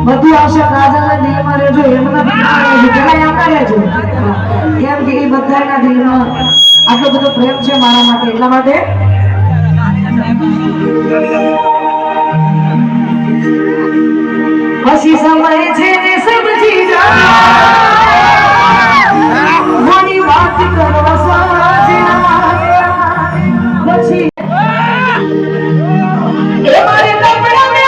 બધું આવશે રાજાના દિલમાં રહેજો એમના પેલા આવતા રહેજો કેમ કે એ બધાના દિલમાં આટલો બધો પ્રેમ છે મારા માટે એટલા માટે હસી સમય છે ને સમજી જા મોની વાત કરવા સમજ્યા પછી એ મારે કપડા મે